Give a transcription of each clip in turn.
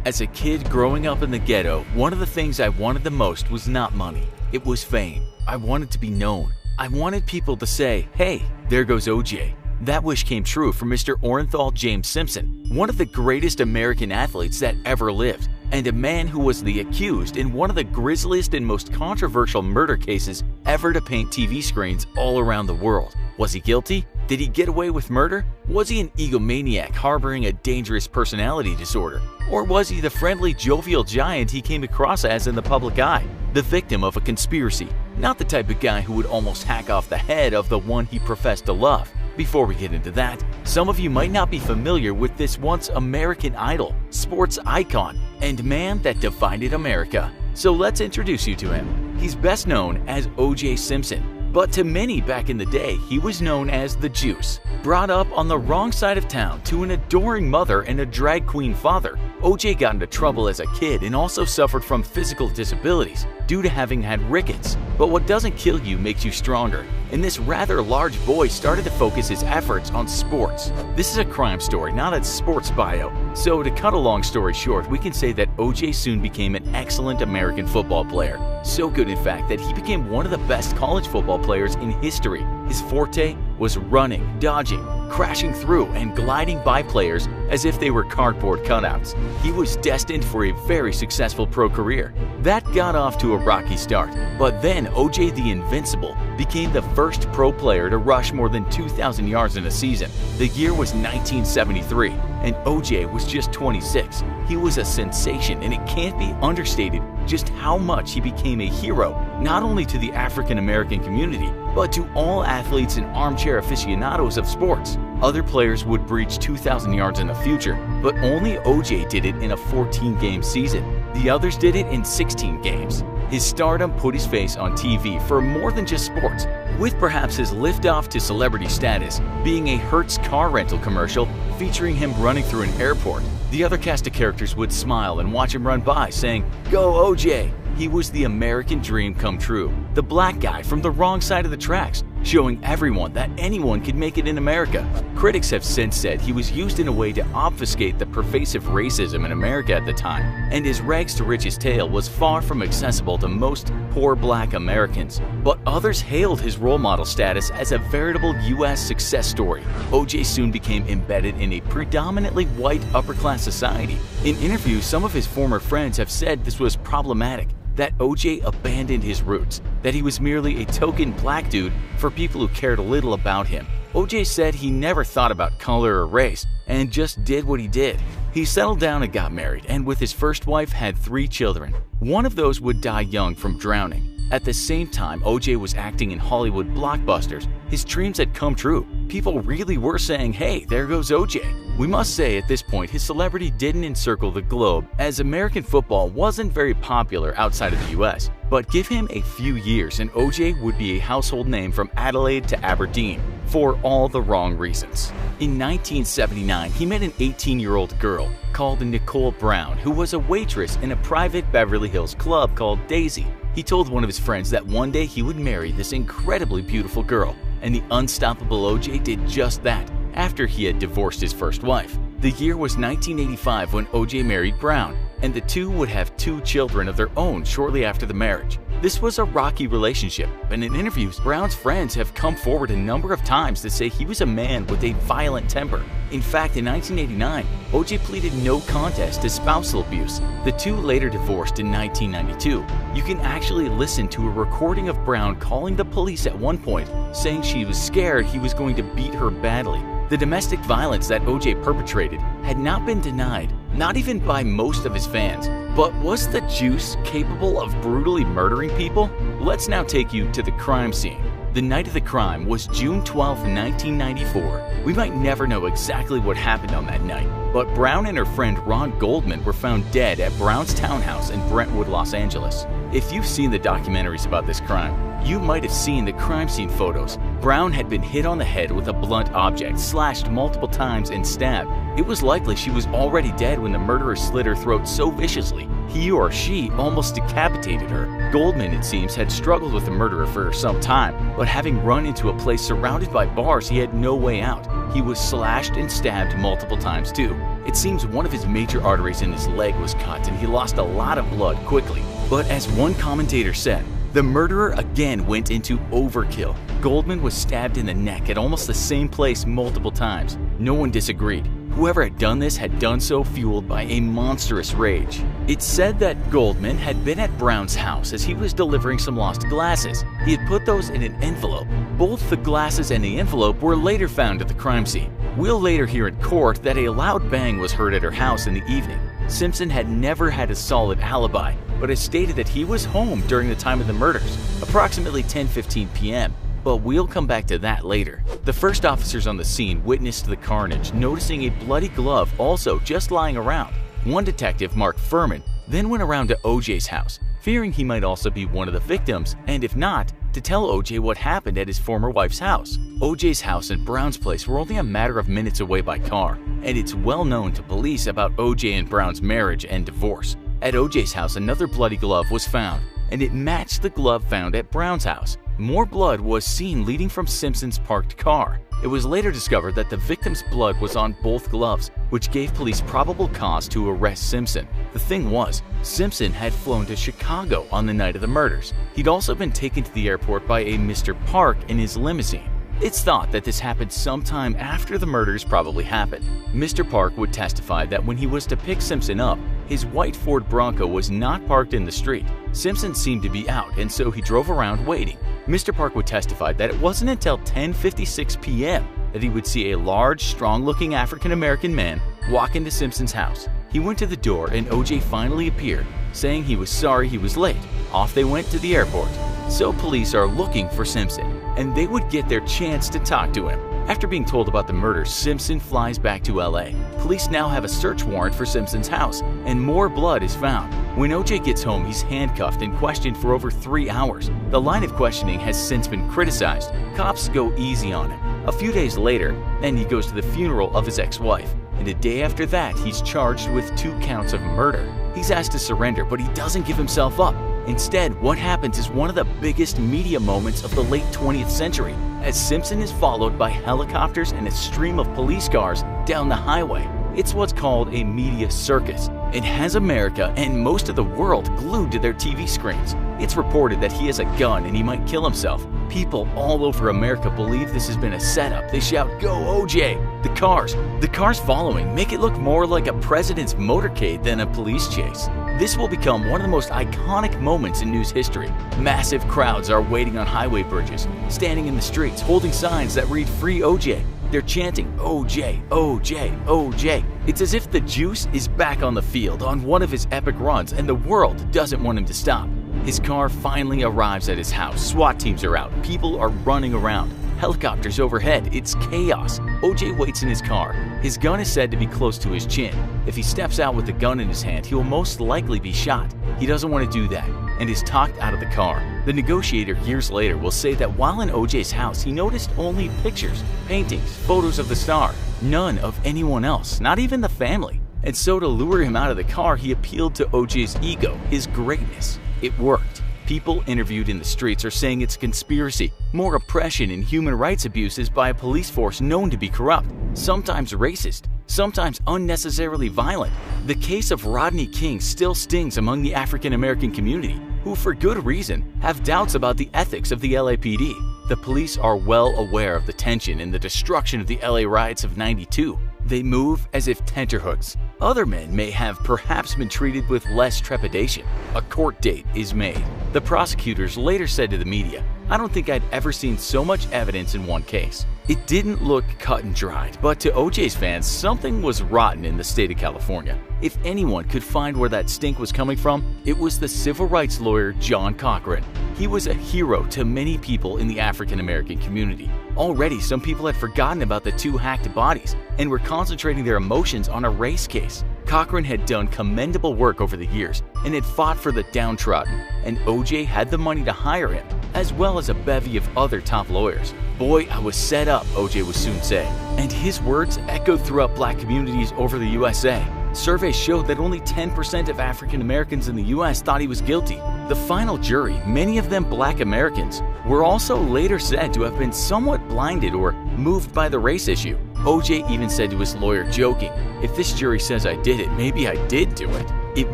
As a kid growing up in the ghetto, one of the things I wanted the most was not money. It was fame. I wanted to be known. I wanted people to say, "Hey, there goes OJ." That wish came true for Mr. Orenthal James Simpson, one of the greatest American athletes that ever lived, and a man who was the accused in one of the grisliest and most controversial murder cases ever to paint TV screens all around the world. Was he guilty? Did he get away with murder? Was he an egomaniac harboring a dangerous personality disorder? Or was he the friendly, jovial giant he came across as in the public eye, the victim of a conspiracy, not the type of guy who would almost hack off the head of the one he professed to love? Before we get into that, some of you might not be familiar with this once American idol, sports icon, and man that divided America. So let's introduce you to him. He's best known as O.J. Simpson, but to many back in the day, he was known as the Juice. Brought up on the wrong side of town to an adoring mother and a drag queen father, O.J. got into trouble as a kid and also suffered from physical disabilities due to having had rickets. But what doesn't kill you makes you stronger, and this rather large boy started to focus his efforts on sports. This is a crime story, not a sports bio. So to cut a long story short, we can say that O.J. soon became an excellent American football player. So good, in fact, that he became one of the best college football players in history. His forte was running, dodging, crashing through, and gliding by players as if they were cardboard cutouts. He was destined for a very successful pro career. That got off to a rocky start, but then O.J. the Invincible became the first pro player to rush more than 2,000 yards in a season. The year was 1973, and O.J. was just 26. He was a sensation, and it can't be understated just how much he became a hero, not only to the African American community, but to all athletes and armchair aficionados of sports. Other players would breach 2,000 yards in the future, but only O.J. did it in a 14-game season. The others did it in 16 games. His stardom put his face on TV for more than just sports, with perhaps his liftoff to celebrity status being a Hertz car rental commercial featuring him running through an airport. The other cast of characters would smile and watch him run by, saying, "Go OJ!" He was the American dream come true, the black guy from the wrong side of the tracks, showing everyone that anyone could make it in America. Critics have since said he was used in a way to obfuscate the pervasive racism in America at the time, and his rags to riches tale was far from accessible to most poor black Americans. But others hailed his role model status as a veritable U.S. success story. O.J. soon became embedded in a predominantly white upper-class society. In interviews, some of his former friends have said this was problematic, that O.J. abandoned his roots, that he was merely a token black dude for people who cared little about him. O.J. said he never thought about color or race and just did what he did. He settled down and got married, and with his first wife had 3 children. One of those would die young from drowning. At the same time, O.J. was acting in Hollywood blockbusters. His dreams had come true. People really were saying, "Hey, there goes O.J." We must say at this point his celebrity didn't encircle the globe, as American football wasn't very popular outside of the US. But give him a few years and O.J. would be a household name from Adelaide to Aberdeen, for all the wrong reasons. In 1979, he met an 18-year-old girl called Nicole Brown, who was a waitress in a private Beverly Hills club called Daisy. He told one of his friends that one day he would marry this incredibly beautiful girl, and the unstoppable O.J. did just that after he had divorced his first wife. The year was 1985 when O.J. married Brown, and the two would have 2 children of their own shortly after the marriage. This was a rocky relationship, and in interviews, Brown's friends have come forward a number of times to say he was a man with a violent temper. In fact, in 1989, O.J. pleaded no contest to spousal abuse. The two later divorced in 1992. You can actually listen to a recording of Brown calling the police at one point, saying she was scared he was going to beat her badly. The domestic violence that O.J. perpetrated had not been denied, not even by most of his fans. But was the Juice capable of brutally murdering people? Let's now take you to the crime scene. The night of the crime was June 12, 1994. We might never know exactly what happened on that night, but Brown and her friend Ron Goldman were found dead at Brown's townhouse in Brentwood, Los Angeles. If you've seen the documentaries about this crime, you might have seen the crime scene photos. Brown had been hit on the head with a blunt object, slashed multiple times, and stabbed. It was likely she was already dead when the murderer slit her throat so viciously, he or she almost decapitated her. Goldman, it seems, had struggled with the murderer for some time, but having run into a place surrounded by bars, he had no way out. He was slashed and stabbed multiple times too. It seems one of his major arteries in his leg was cut and he lost a lot of blood quickly. But as one commentator said, the murderer again went into overkill. Goldman was stabbed in the neck at almost the same place multiple times. No one disagreed. Whoever had done this had done so fueled by a monstrous rage. It's said that Goldman had been at Brown's house as he was delivering some lost glasses. He had put those in an envelope. Both the glasses and the envelope were later found at the crime scene. We'll later hear in court that a loud bang was heard at her house in the evening. Simpson had never had a solid alibi, but has stated that he was home during the time of the murders, approximately 10:15 p.m., but we'll come back to that later. The first officers on the scene witnessed the carnage, noticing a bloody glove also just lying around. One detective, Mark Furman, then went around to OJ's house, fearing he might also be one of the victims, and if not, to tell OJ what happened at his former wife's house. OJ's house and Brown's place were only a matter of minutes away by car, and it's well known to police about OJ and Brown's marriage and divorce. At OJ's house, another bloody glove was found, and it matched the glove found at Brown's house. More blood was seen leading from Simpson's parked car. It was later discovered that the victim's blood was on both gloves, which gave police probable cause to arrest Simpson. The thing was, Simpson had flown to Chicago on the night of the murders. He'd also been taken to the airport by a Mr. Park in his limousine. It's thought that this happened sometime after the murders probably happened. Mr. Park would testify that when he was to pick Simpson up, his white Ford Bronco was not parked in the street. Simpson seemed to be out, and so he drove around waiting. Mr. Park would testify that it wasn't until 10:56 p.m. that he would see a large, strong-looking African-American man walk into Simpson's house. He went to the door and OJ finally appeared, saying he was sorry he was late. Off they went to the airport. So police are looking for Simpson, and they would get their chance to talk to him. After being told about the murder, Simpson flies back to LA. Police now have a search warrant for Simpson's house, and more blood is found. When OJ gets home, he's handcuffed and questioned for over 3 hours. The line of questioning has since been criticized. Cops go easy on him. A few days later, then he goes to the funeral of his ex-wife, and a day after that, he's charged with 2 counts of murder. He's asked to surrender, but he doesn't give himself up. Instead, what happens is one of the biggest media moments of the late 20th century, as Simpson is followed by helicopters and a stream of police cars down the highway. It's what's called a media circus. It has America and most of the world glued to their TV screens. It's reported that he has a gun and he might kill himself. People all over America believe this has been a setup. They shout, "Go OJ!" The cars following make it look more like a president's motorcade than a police chase. This will become one of the most iconic moments in news history. Massive crowds are waiting on highway bridges, standing in the streets, holding signs that read "Free OJ." They're chanting OJ, OJ, OJ. It's as if the juice is back on the field on one of his epic runs and the world doesn't want him to stop. His car finally arrives at his house. SWAT teams are out. People are running around. Helicopters overhead. It's chaos. OJ waits in his car. His gun is said to be close to his chin. If he steps out with the gun in his hand, he will most likely be shot. He doesn't want to do that and is talked out of the car. The negotiator years later will say that while in OJ's house, he noticed only pictures, paintings, photos of the star, none of anyone else, not even the family. And so to lure him out of the car, he appealed to OJ's ego, his greatness. It worked. People interviewed in the streets are saying it's a conspiracy, more oppression and human rights abuses by a police force known to be corrupt, sometimes racist, sometimes unnecessarily violent. The case of Rodney King still stings among the African American community, who for good reason have doubts about the ethics of the LAPD. The police are well aware of the tension and the destruction of the LA riots of '92. They move as if tenterhooks. Other men may have perhaps been treated with less trepidation. A court date is made. The prosecutors later said to the media, "I don't think I'd ever seen so much evidence in one case." It didn't look cut and dried, but to OJ's fans, something was rotten in the state of California. If anyone could find where that stink was coming from, it was the civil rights lawyer John Cochran. He was a hero to many people in the African American community. Already, some people had forgotten about the 2 hacked bodies and were concentrating their emotions on a race case. Cochran had done commendable work over the years and had fought for the downtrodden, and OJ had the money to hire him, as well as a bevy of other top lawyers. "Boy, I was set up," OJ would soon say, and his words echoed throughout black communities over the USA. Surveys showed that only 10% of African Americans in the US thought he was guilty. The final jury, many of them black Americans, were also later said to have been somewhat blinded or moved by the race issue. OJ even said to his lawyer, joking, "If this jury says I did it, maybe I did do it." It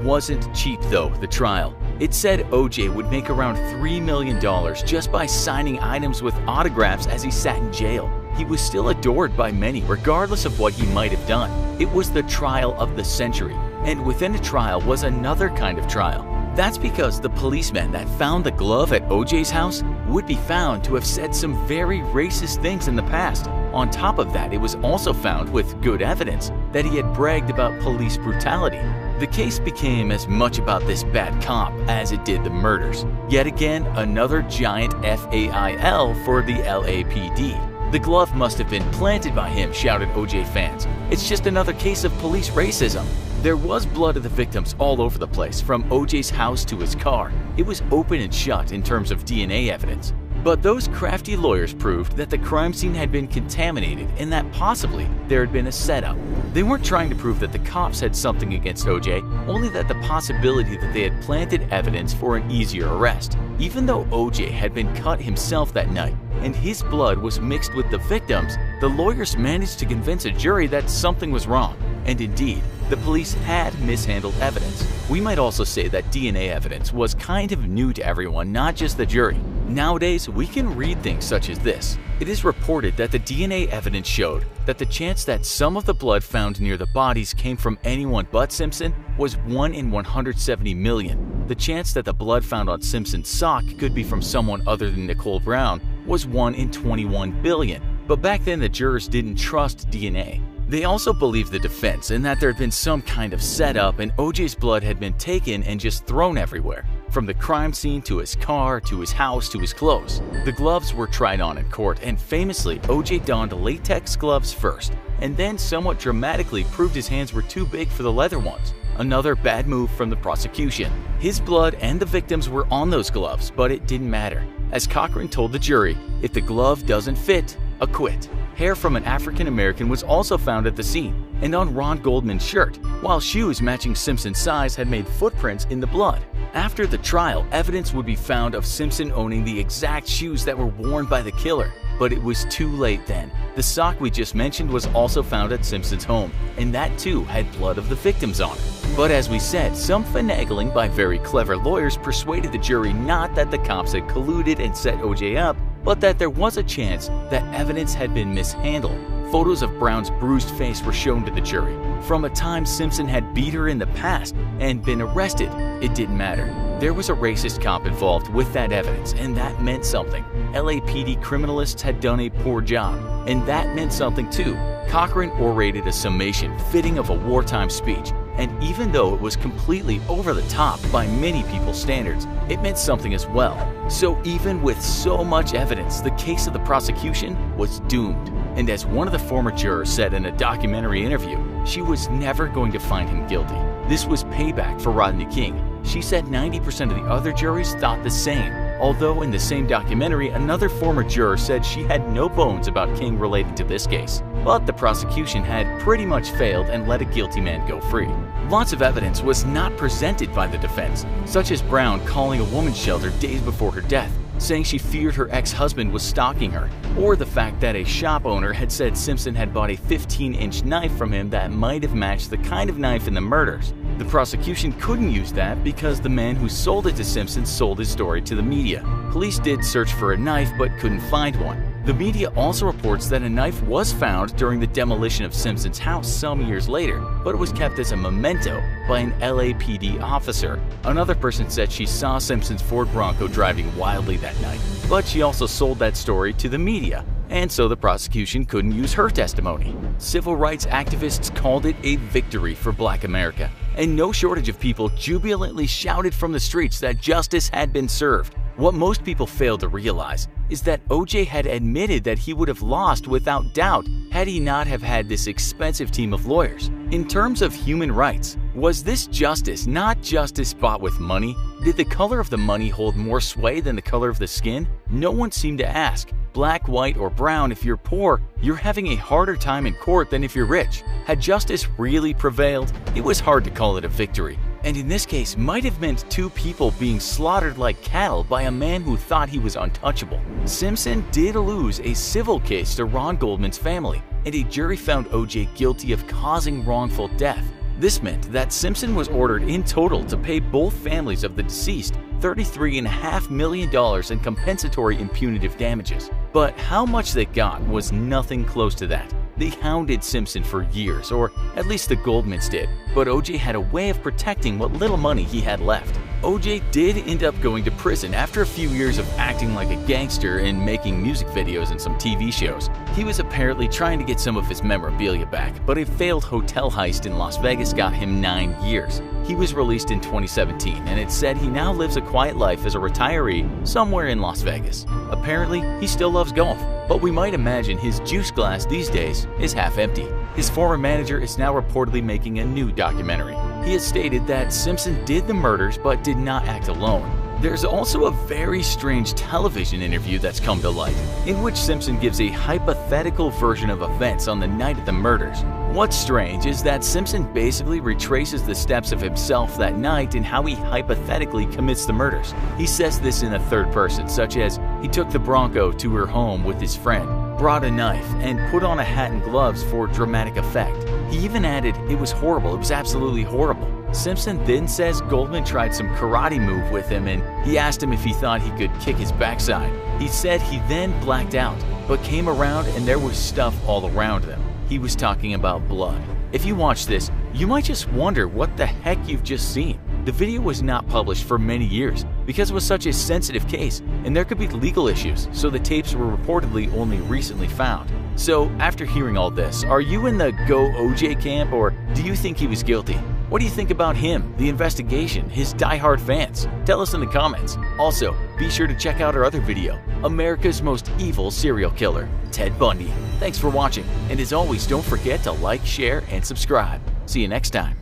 wasn't cheap though, the trial. It said OJ would make around $3 million just by signing items with autographs as he sat in jail. He was still adored by many regardless of what he might have done. It was the trial of the century, and within a trial was another kind of trial. That's because the policeman that found the glove at OJ's house would be found to have said some very racist things in the past. On top of that, it was also found with good evidence that he had bragged about police brutality. The case became as much about this bad cop as it did the murders. Yet again, another giant FAIL for the LAPD. "The glove must have been planted by him," shouted OJ fans. "It's just another case of police racism." There was blood of the victims all over the place, from OJ's house to his car. It was open and shut in terms of DNA evidence. But those crafty lawyers proved that the crime scene had been contaminated and that possibly there had been a setup. They weren't trying to prove that the cops had something against OJ, only that the possibility that they had planted evidence for an easier arrest. Even though OJ had been cut himself that night and his blood was mixed with the victims, the lawyers managed to convince a jury that something was wrong. And indeed, the police had mishandled evidence. We might also say that DNA evidence was kind of new to everyone, not just the jury. Nowadays, we can read things such as this. It is reported that the DNA evidence showed that the chance that some of the blood found near the bodies came from anyone but Simpson was 1 in 170 million. The chance that the blood found on Simpson's sock could be from someone other than Nicole Brown was 1 in 21 billion. But back then, the jurors didn't trust DNA. They also believed the defense and that there had been some kind of setup and OJ's blood had been taken and just thrown everywhere. From the crime scene to his car, to his house, to his clothes. The gloves were tried on in court, and famously, OJ donned latex gloves first, and then somewhat dramatically proved his hands were too big for the leather ones. Another bad move from the prosecution. His blood and the victims were on those gloves, but it didn't matter. As Cochran told the jury, if the glove doesn't fit, acquit. Hair from an African American was also found at the scene and on Ron Goldman's shirt, while shoes matching Simpson's size had made footprints in the blood. After the trial, evidence would be found of Simpson owning the exact shoes that were worn by the killer. But it was too late then. The sock we just mentioned was also found at Simpson's home, and that too had blood of the victims on it. But as we said, some finagling by very clever lawyers persuaded the jury not that the cops had colluded and set OJ up, but that there was a chance that evidence had been mishandled. Photos of Brown's bruised face were shown to the jury. From a time Simpson had beat her in the past and been arrested, it didn't matter. There was a racist cop involved with that evidence, and that meant something. LAPD criminalists had done a poor job, and that meant something too. Cochran orated a summation fitting of a wartime speech, and even though it was completely over the top by many people's standards, it meant something as well. So even with so much evidence, the case of the prosecution was doomed. And as one of the former jurors said in a documentary interview, she was never going to find him guilty. This was payback for Rodney King. She said 90% of the other juries thought the same. Although in the same documentary, another former juror said she had no bones about King related to this case. But the prosecution had pretty much failed and let a guilty man go free. Lots of evidence was not presented by the defense, such as Brown calling a woman's shelter days before her death, saying she feared her ex-husband was stalking her, or the fact that a shop owner had said Simpson had bought a 15-inch knife from him that might have matched the kind of knife in the murders. The prosecution couldn't use that because the man who sold it to Simpson sold his story to the media. Police did search for a knife but couldn't find one. The media also reports that a knife was found during the demolition of Simpson's house some years later, but it was kept as a memento by an LAPD officer. Another person said she saw Simpson's Ford Bronco driving wildly that night, but she also sold that story to the media, and so the prosecution couldn't use her testimony. Civil rights activists called it a victory for Black America, and no shortage of people jubilantly shouted from the streets that justice had been served. What most people fail to realize is that OJ had admitted that he would have lost without doubt had he not have had this expensive team of lawyers. In terms of human rights, was this justice not justice bought with money? Did the color of the money hold more sway than the color of the skin? No one seemed to ask. Black, white, or brown, if you're poor, you're having a harder time in court than if you're rich. Had justice really prevailed? It was hard to call it a victory. and in this case might have meant two people being slaughtered like cattle by a man who thought he was untouchable. Simpson did lose a civil case to Ron Goldman's family, and a jury found O.J. guilty of causing wrongful death. This meant that Simpson was ordered in total to pay both families of the deceased $33.5 million in compensatory and punitive damages. But how much they got was nothing close to that. They hounded Simpson for years, or at least the Goldmans did, but O.J. had a way of protecting what little money he had left. O.J. did end up going to prison after a few years of acting like a gangster and making music videos and some TV shows. He was apparently trying to get some of his memorabilia back, but a failed hotel heist in Las Vegas got him 9 years. He was released in 2017, and it said he now lives a quiet life as a retiree somewhere in Las Vegas. Apparently, he still loves golf, but we might imagine his juice glass these days is half empty. His former manager is now reportedly making a new documentary. He has stated that Simpson did the murders but did not act alone. There's also a very strange television interview that's come to light, in which Simpson gives a hypothetical version of events on the night of the murders. What's strange is that Simpson basically retraces the steps of himself that night and how he hypothetically commits the murders. He says this in a third person, such as he took the Bronco to her home with his friend, brought a knife, and put on a hat and gloves for dramatic effect. He even added, "It was horrible, it was absolutely horrible." Simpson then says Goldman tried some karate move with him and he asked him if he thought he could kick his backside. He said he then blacked out, but came around and there was stuff all around them. He was talking about blood. If you watch this, you might just wonder what the heck you've just seen. The video was not published for many years because it was such a sensitive case and there could be legal issues, so the tapes were reportedly only recently found. So after hearing all this, are you in the Go OJ camp, or do you think he was guilty? What do you think about him, the investigation, his diehard fans? Tell us in the comments. Also, be sure to check out our other video, America's Most Evil Serial Killer, Ted Bundy. Thanks for watching, and as always, don't forget to like, share, and subscribe. See you next time.